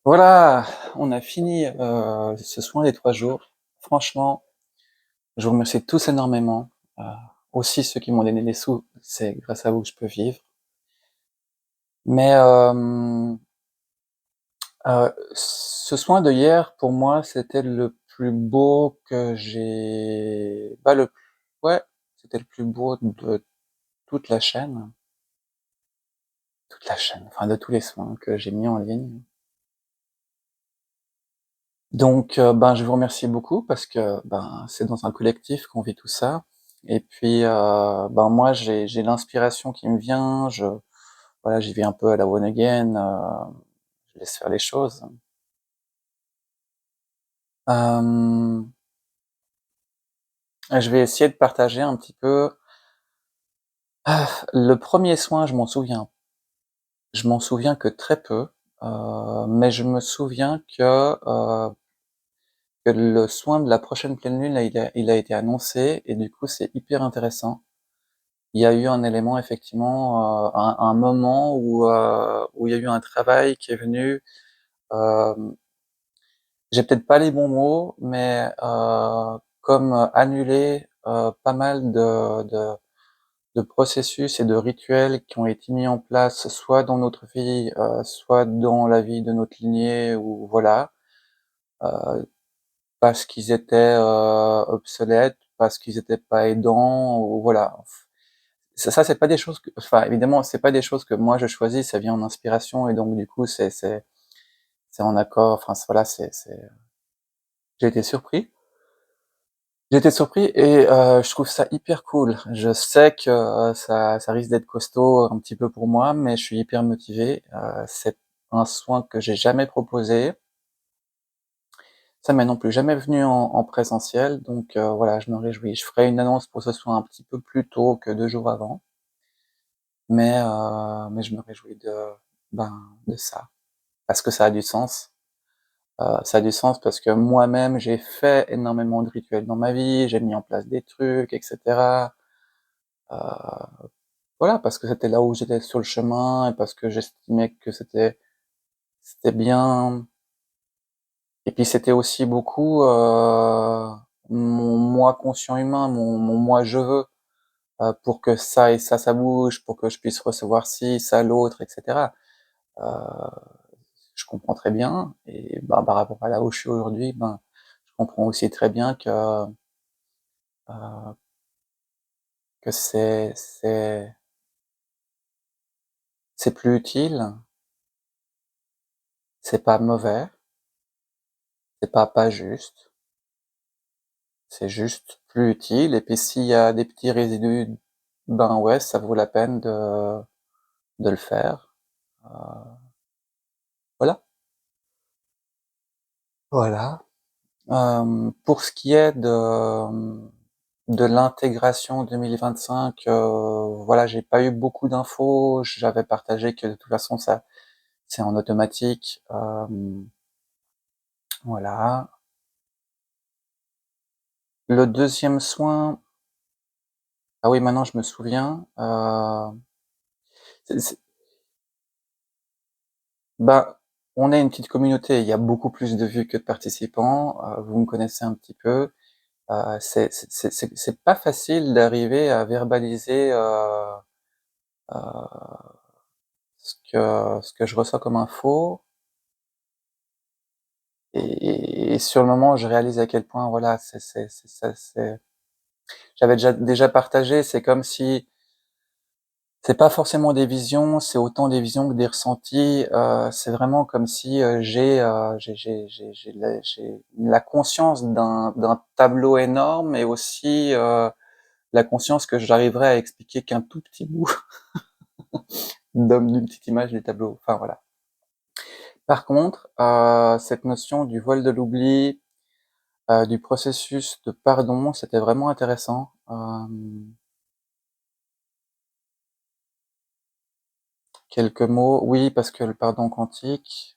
Voilà, on a fini, ce soin des 3 jours. Franchement, je vous remercie tous énormément, heu, aussi ceux qui m'ont donné des sous, c'est grâce à vous que je peux vivre. Mais, ce soin de hier, pour moi, c'était le plus beau que j'ai ouais, c'était le plus beau de toute la chaîne, enfin de tous les soins que j'ai mis en ligne. Donc, ben, je vous remercie beaucoup parce que, ben, c'est dans un collectif qu'on vit tout ça et puis, ben, moi j'ai l'inspiration qui me vient, voilà, j'y vais un peu à la one again, je laisse faire les choses. Hem, je vais essayer de partager un petit peu. Le premier soin, je m'en souviens que très peu, mais je me souviens que le soin de la prochaine pleine lune, là, il a été annoncé et du coup, c'est hyper intéressant. Il y a eu un élément effectivement, un moment où il y a eu un travail qui est venu, hem, j'ai peut-être pas les bons mots, mais comme, annuler, pas mal de processus et de rituels qui ont été mis en place, soit dans notre vie, soit dans la vie de notre lignée ou voilà, heu, parce qu'ils étaient, obsolètes, parce qu'ils étaient pas aidants ou voilà. Ça, c'est pas des choses que enfin, évidemment, c'est pas des choses que moi je choisis, ça vient en inspiration et donc du coup, c'est en accord, enfin, voilà, j'ai été surpris. J'ai été surpris et je trouve ça hyper cool. Je sais que, ça risque d'être costaud un petit peu pour moi, mais je suis hyper motivé. C'est un soin que j'ai jamais proposé. Ça m'est non plus jamais venu en présentiel, donc voilà, je me réjouis. Je ferai une annonce pour ce soin un petit peu plus tôt que 2 jours avant, mais je me réjouis ben, de ça. Parce que ça a du sens. Ça a du sens parce que moi-même, j'ai fait énormément de rituels dans ma vie, j'ai mis en place des trucs et cetera. Voilà, parce que c'était là où j'étais sur le chemin et parce que j'estimais que c'était bien et puis c'était aussi beaucoup, mon moi conscient humain, mon moi je veux, pour que ça et ça bouge, pour que je puisse recevoir ci, ça, l'autre et cetera. Heu, je comprends très bien et ben, par rapport à là où je suis aujourd'hui, ben, je comprends aussi très bien heu, que c'est plus utile, c'est pas mauvais, c'est pas juste, c'est juste plus utile et puis s'il y a des petits résidus, ben, ouais, ça vaut la peine de le faire, heu, voilà. Voilà. Pour ce qui est de l'intégration 2025, voilà, j'ai pas eu beaucoup d'infos. J'avais partagé que de toute façon ça c'est en automatique, voilà. Le deuxième soin, ah oui, maintenant je me souviens, c'est bah, on est une petite communauté, il y a beaucoup plus de vues que de participants, vous me connaissez un petit peu, c'est pas facile d'arriver à verbaliser, ce que je reçois comme info et sur le moment, je réalise à quel point, voilà, c'est ça j'avais déjà partagé, c'est comme si c'est pas forcément des visions, c'est autant des visions que des ressentis, c'est vraiment comme si, j'ai la conscience d'un tableau énorme et aussi, la conscience que j'arriverai à expliquer qu'un tout petit bout d'une petite image du tableau, enfin voilà. Par contre, cette notion du voile de l'oubli, du processus de pardon, c'était vraiment intéressant. Quelques mots, oui, parce que le pardon quantique,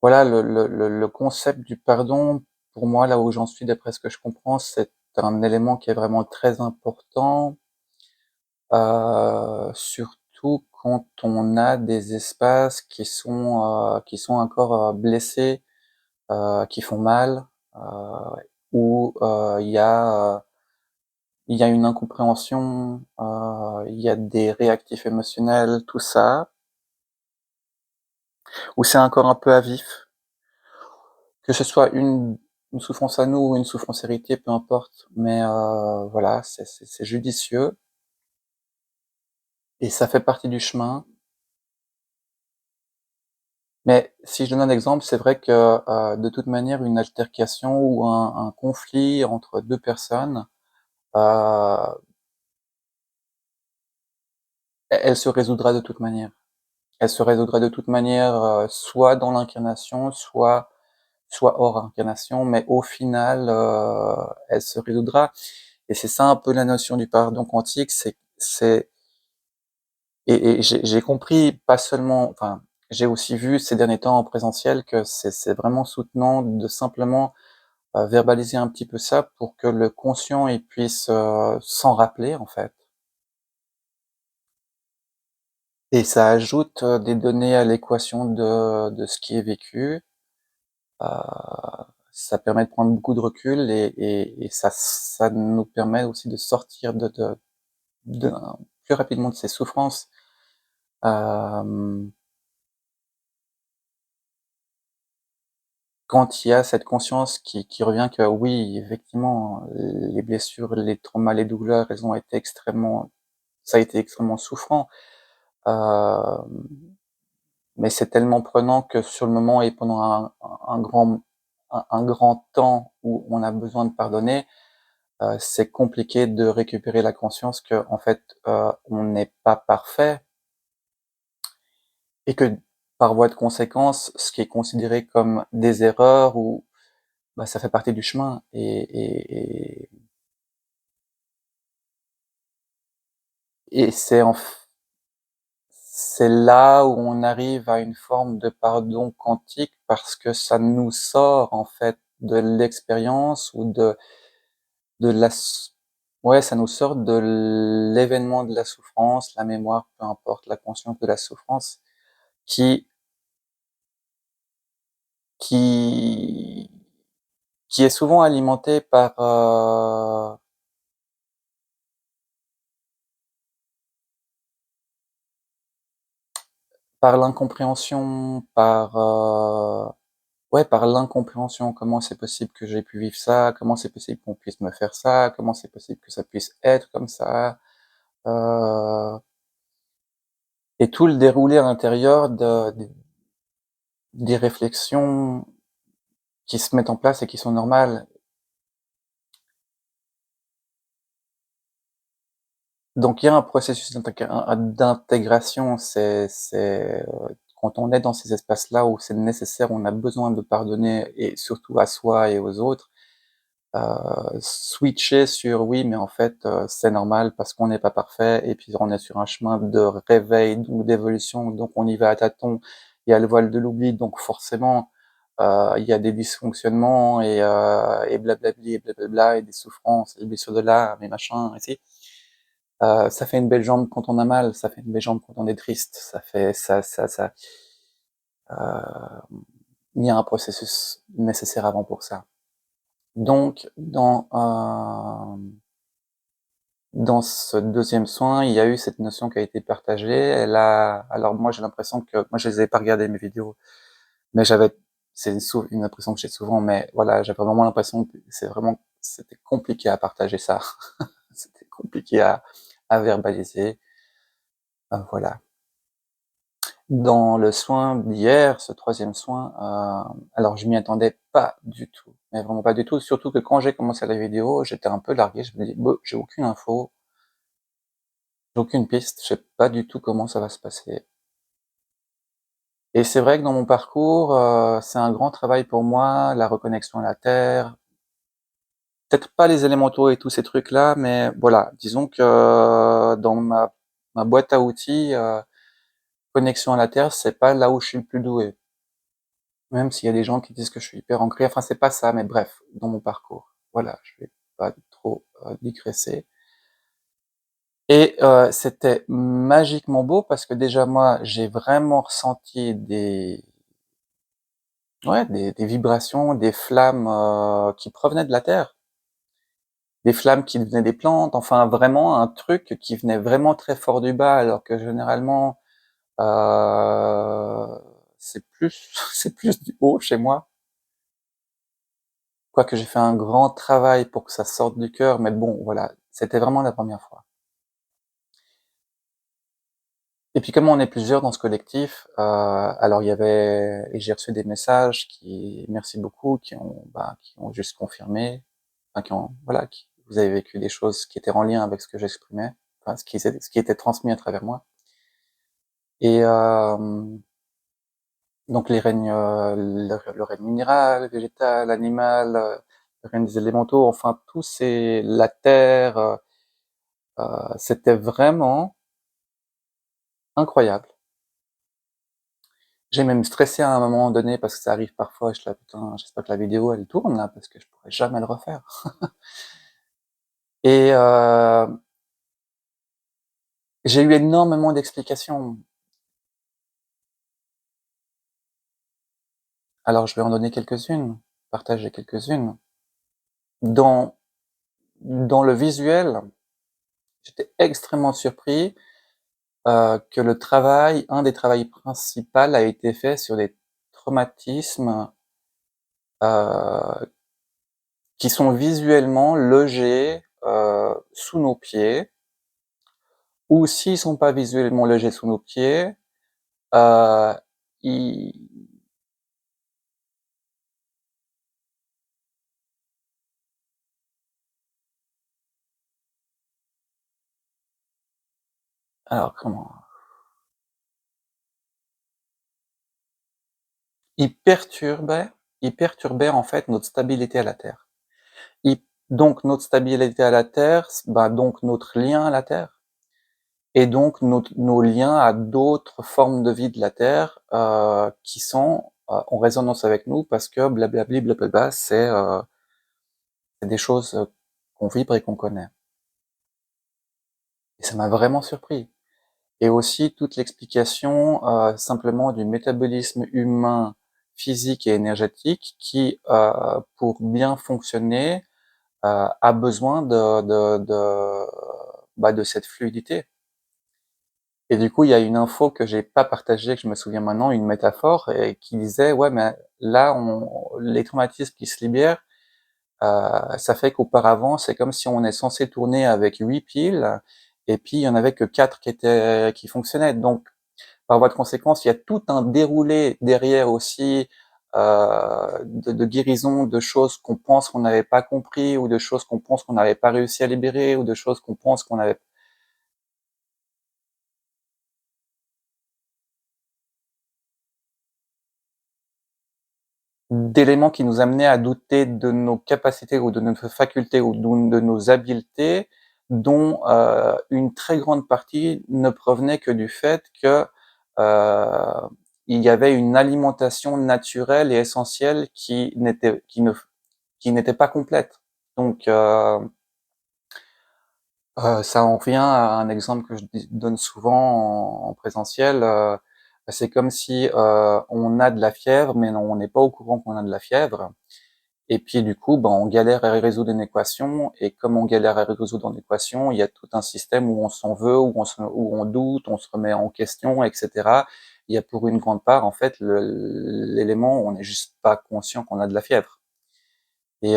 voilà, le concept du pardon, pour moi, là où j'en suis, d'après ce que je comprends, c'est un élément qui est vraiment très important, surtout quand on a des espaces qui sont encore, blessés, qui font mal, où, il y a une incompréhension, il y a des réactifs émotionnels, tout ça, où c'est encore un peu à vif, que ce soit une souffrance à nous ou une souffrance héritée, peu importe, mais voilà, c'est judicieux et ça fait partie du chemin. Mais si je donne un exemple, c'est vrai que, de toute manière, une altercation ou un conflit entre 2 personnes, heu, elle se résoudra de toute manière. Elle se résoudra de toute manière, soit dans l'incarnation, soit hors incarnation, mais au final, elle se résoudra et c'est ça un peu la notion du pardon quantique, c'est et j'ai compris pas seulement enfin, j'ai aussi vu ces derniers temps en présentiel que c'est vraiment soutenant de simplement, verbaliser un petit peu ça pour que le conscient, il puisse, s'en rappeler, en fait et ça ajoute, des données à l'équation de ce qui est vécu. Ça permet de prendre beaucoup de recul et ça nous permet aussi de sortir de plus rapidement de ces souffrances. Hem, Quand il y a cette conscience qui revient que oui, effectivement, les blessures, les traumas, les douleurs, elles ont été extrêmement ça a été extrêmement souffrant. Hem, mais c'est tellement prenant que sur le moment et pendant un grand temps où on a besoin de pardonner, c'est compliqué de récupérer la conscience qu'en fait, on n'est pas parfait et que par voie de conséquence, ce qui est considéré comme des erreurs ou bah, ça fait partie du chemin et c'est là où on arrive à une forme de pardon quantique parce que ça nous sort en fait de l'expérience ou de la s ouais, ça nous sort de l'événement de la souffrance, la mémoire, peu importe, la conscience de la souffrance qui qui qui est souvent alimentée par l'incompréhension, ouais, par l'incompréhension. Comment c'est possible que j'ai pu vivre ça? Comment c'est possible qu'on puisse me faire ça? Comment c'est possible que ça puisse être comme ça? Heu et tout le déroulé à l'intérieur des réflexions qui se mettent en place et qui sont normales. Donc il y a un processus d'intégration, quand on est dans ces espaces-là où c'est nécessaire, on a besoin de pardonner et surtout à soi et aux autres, switcher sur: «Oui, mais en fait, c'est normal parce qu'on n'est pas parfait et puis on est sur un chemin de réveil, donc d'évolution, donc on y va à tâtons. Il y a le voile de l'oubli, donc forcément, il y a des dysfonctionnements et blablabli et blablabla et des souffrances et des blessures de l'âme et machin et ci». Ça fait une belle jambe quand on a mal, ça fait une belle jambe quand on est triste, ça fait ça heu, il y a un processus nécessaire avant pour ça. Donc dans ce deuxième soin, il y a eu cette notion qui a été partagée. Alors moi j'ai l'impression que moi je les ai pas regardé mes vidéos, mais c'est une impression que j'ai souvent, mais voilà, j'avais vraiment l'impression que c'était compliqué à partager ça. C'était compliqué à verbaliser, voilà. Dans le soin d'hier, ce troisième soin, alors je m'y attendais pas du tout, mais vraiment pas du tout. Surtout que quand j'ai commencé la vidéo, j'étais un peu largué, je me dis: «Bon, j'ai aucune info, j'ai aucune piste, je sais pas du tout comment ça va se passer» et c'est vrai que dans mon parcours, c'est un grand travail pour moi, la reconnexion à la terre. Peut-être pas les élémentaux et tous ces trucs-là, mais voilà, disons que dans ma boîte à outils, connexion à la terre, c'est pas là où je suis le plus doué. Même s'il y a des gens qui disent que je suis hyper ancré, enfin c'est pas ça, mais bref, dans mon parcours. Voilà, je vais pas trop, digresser. et c'était magiquement beau parce que déjà moi, j'ai vraiment ressenti des vibrations, des flammes, qui provenaient de la terre. Des flammes qui venaient des plantes, enfin vraiment un truc qui venait vraiment très fort du bas alors que généralement, c'est plus c'est plus du haut chez moi. Quoique j'ai fait un grand travail pour que ça sorte du cœur, mais bon voilà, c'était vraiment la première fois. Et puis comme on est plusieurs dans ce collectif, alors il y avait et j'ai reçu des messages qui merci beaucoup, qui ont juste confirmé, enfin qui ont voilà, qui vous avez vécu des choses qui étaient en lien avec ce que j'exprimais, enfin ce qui était transmis à travers moi. Et donc les règnes, le règne minéral, végétal, animal, le règne des élémentaux, enfin tout c'est la terre, c'était vraiment incroyable. J'ai même stressé à un moment donné parce que ça arrive parfois, je suis là: «Putain, j'espère que la vidéo elle tourne là, parce que je pourrais jamais le refaire». Et j'ai eu énormément d'explications. Alors je vais en donner quelques-unes, partager quelques-unes. Dans dans le visuel, j'étais extrêmement surpris, que le travail un des travails principal a été fait sur des traumatismes, heu, qui sont visuellement logés, sous nos pieds, ou s'ils sont pas visuellement logés sous nos pieds, heu, ils alors comment? Ils perturbaient ils perturbaient en fait notre stabilité à la Terre. Ils Donc notre stabilité à la Terre, bah, donc notre lien à la Terre et donc nos liens à d'autres formes de vie de la Terre, qui sont, en résonance avec nous parce que blablabli blablabla, c'est des choses, qu'on vibre et qu'on connaît et ça m'a vraiment surpris. Et aussi toute l'explication, simplement du métabolisme humain, physique et énergétique qui, pour bien fonctionner, a besoin de cette fluidité. Et du coup, il y a une info que j'ai pas partagée, que je me souviens maintenant, une métaphore et qui disait: «Ouais, mais là, on les traumatismes qui se libèrent, ça fait qu'auparavant, c'est comme si on est censé tourner avec 8 piles et puis il y en avait que 4 qui fonctionnaient». Donc par voie de conséquence, il y a tout un déroulé derrière aussi, de guérison, de choses qu'on pense qu'on n'avait pas compris ou de choses qu'on pense qu'on n'avait pas réussi à libérer ou de choses qu'on pense qu'on avait d'éléments qui nous amenaient à douter de nos capacités ou de notre facultés ou de nos habiletés, dont, une très grande partie ne provenait que du fait que, il y avait une alimentation naturelle et essentielle qui n'était pas complète. Donc, ça en revient à un exemple que je donne souvent en présentiel, c'est comme si, on a de la fièvre, mais on n'est pas au courant qu'on a de la fièvre et puis du coup, ben, on galère à résoudre une équation et comme on galère à résoudre une équation, il y a tout un système où on s'en veut, où on doute, on se remet en question et cetera. Il y a pour une grande part, en fait, l'élément où on n'est juste pas conscient qu'on a de la fièvre. Et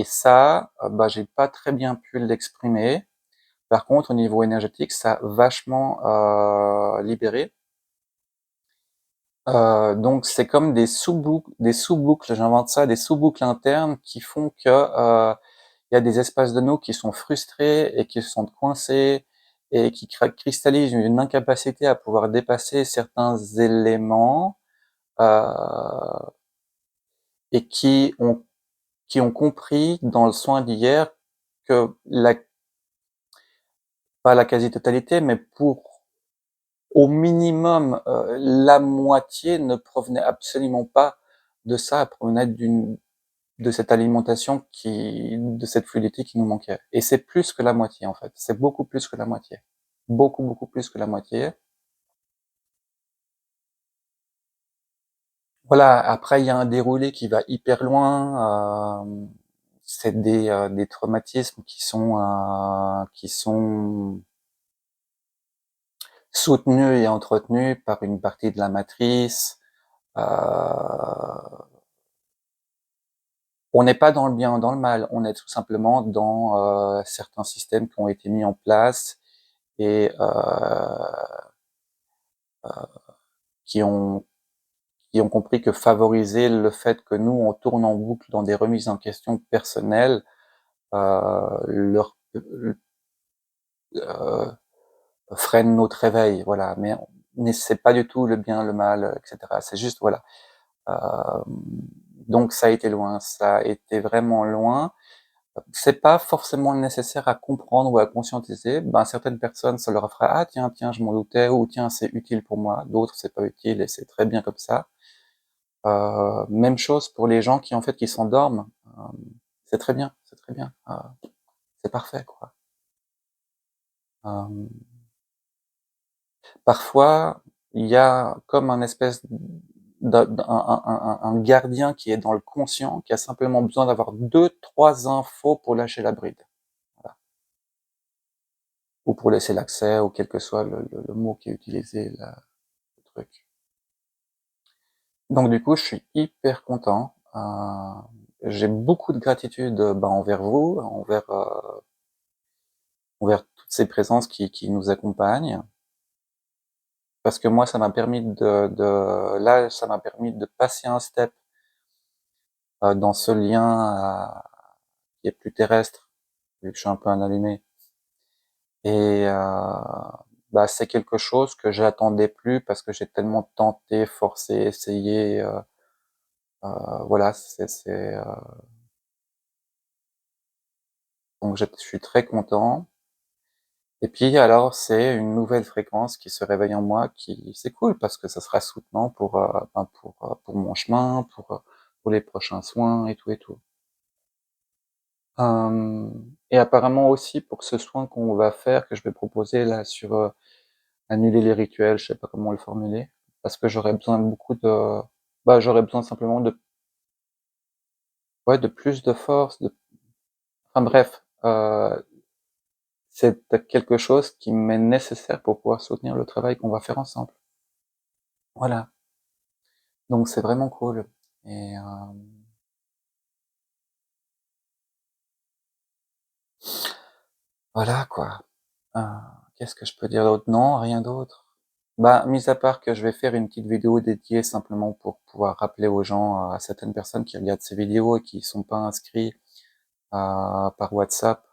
ça, bah, j'ai pas très bien pu l'exprimer. Par contre, au niveau énergétique, ça a vachement, libéré. Donc c'est comme des sous-boucles, j'invente ça, des sous-boucles internes qui font que, il y a des espaces de nous qui sont frustrés et qui sont coincés et qui cristallisent une incapacité à pouvoir dépasser certains éléments, heu et qui ont compris dans le soin d'hier que pas la quasi-totalité, mais pour au minimum, la moitié ne provenait absolument pas de ça, elle provenait de cette alimentation de cette fluidité qui nous manquait. Et c'est plus que la moitié, en fait. C'est beaucoup plus que la moitié. Beaucoup, beaucoup plus que la moitié. Voilà, après il y a un déroulé qui va hyper loin, c'est des traumatismes qui sont soutenus et entretenus par une partie de la matrice. Heu, on n'est pas dans le bien ou dans le mal, on est tout simplement dans, certains systèmes qui ont été mis en place et qui ont qui ont compris que favoriser le fait que nous, on tourne en boucle dans des remises en question personnelles, leur freine notre réveil, voilà. Mais c'est pas du tout le bien, le mal, et cetera. C'est juste, voilà. Euh, donc ça a été loin, ça a été vraiment loin. C'est pas forcément nécessaire à comprendre ou à conscientiser. Ben certaines personnes, ça leur fera ah tiens tiens je m'en doutais ou tiens c'est utile pour moi. D'autres c'est pas utile et c'est très bien comme ça. Même chose pour les gens qui en fait qui s'endorment. C'est très bien, c'est très bien. C'est parfait quoi. Euh, Parfois, il y a comme un espèce un gardien qui est dans le conscient, qui a simplement besoin d'avoir deux, trois infos pour lâcher la bride. Voilà. Ou pour laisser l'accès, ou quel que soit le mot qui est utilisé, là, le truc. Donc du coup, je suis hyper content. J'ai beaucoup de gratitude envers vous, envers toutes ces présences qui nous accompagnent. Parce que moi, ça m'a permis là, ça m'a permis de passer un step dans ce lien qui est plus terrestre, vu que je suis un peu un allumé. Et c'est quelque chose que j'attendais plus parce que j'ai tellement tenté, forcé, essayé. Voilà, donc je suis très content. Et puis alors, c'est une nouvelle fréquence qui se réveille en moi, qui c'est cool parce que ça sera soutenant pour mon chemin, pour les prochains soins et tout et tout. Et apparemment aussi pour ce soin qu'on va faire, que je vais proposer là sur annuler les rituels, je sais pas comment le formuler, parce que j'aurais besoin beaucoup de, j'aurais besoin simplement de, ouais, de plus de force, enfin bref, c'est quelque chose qui m'est nécessaire pour pouvoir soutenir le travail qu'on va faire ensemble. Voilà. Donc c'est vraiment cool. Et voilà quoi. Euh, Qu'est-ce que je peux dire d'autre? Non, rien d'autre. Mis à part que je vais faire une petite vidéo dédiée simplement pour pouvoir rappeler aux gens, à certaines personnes qui regardent ces vidéos et qui sont pas inscrits par WhatsApp,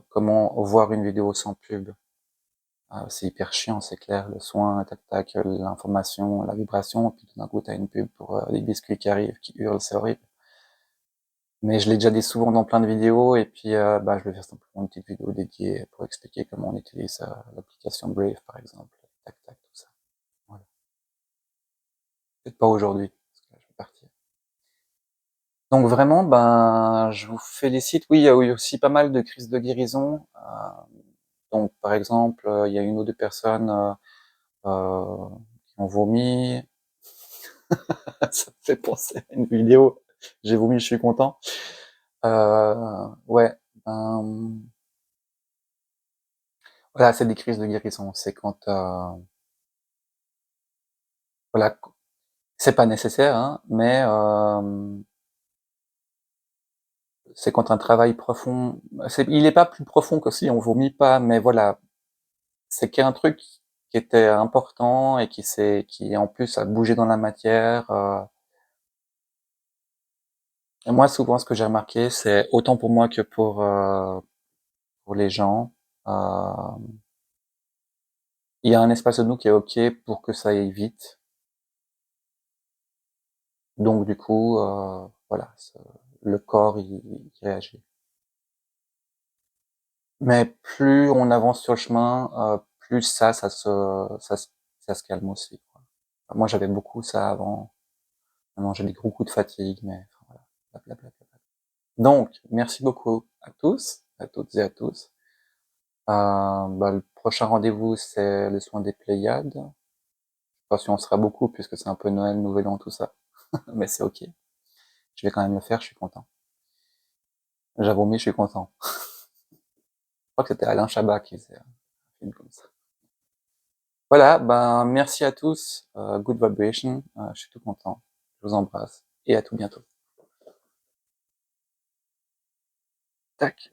comment voir une vidéo sans pub. C'est hyper chiant, c'est clair, le soin, tac tac, l'information, la vibration, et puis tout d'un coup t'as une pub pour des biscuits qui arrivent, qui hurlent, c'est horrible. Mais je l'ai déjà dit souvent dans plein de vidéos, et puis je vais faire simplement une petite vidéo dédiée pour expliquer comment on utilise l'application Brave par exemple, tac tac, tout ça. Voilà. Peut-être pas aujourd'hui, parce que là, je vais partir. Donc vraiment, je vous félicite. Oui, il y a eu aussi pas mal de crises de guérison. Donc par exemple, il y a une ou deux personnes qui ont vomi. Ça me fait penser à une vidéo. J'ai vomi, je suis content. Ouais, ben, voilà, c'est des crises de guérison. C'est quand, voilà, c'est pas nécessaire, hein, mais c'est quand un travail profond. Il est pas plus profond que si on vomit pas, mais voilà, c'est qu'il y a un truc qui était important et qui en plus a bougé dans la matière. Et moi, souvent, ce que j'ai remarqué, c'est autant pour moi que pour les gens, euh, il y a un espace de nous qui est ok pour que ça aille vite. Donc du coup, voilà, le corps il réagit. Mais plus on avance sur le chemin, plus ça se calme aussi, quoi. Moi, j'avais beaucoup ça avant. Vraiment, j'ai des gros coups de fatigue, mais enfin voilà, blablabla. Donc, merci beaucoup à tous, à toutes et à tous. Bah, le prochain rendez-vous, c'est le soin des Pléiades. Je sais pas si on sera beaucoup, puisque c'est un peu Noël, Nouvel An, tout ça. Mais c'est ok. Je vais quand même le faire, je suis content. J'avoue, mais je suis content. Je crois que c'était Alain Chabat qui faisait un film comme ça. Voilà, ben merci à tous. Good vibration. Je suis tout content. Je vous embrasse et à tout bientôt. Tac.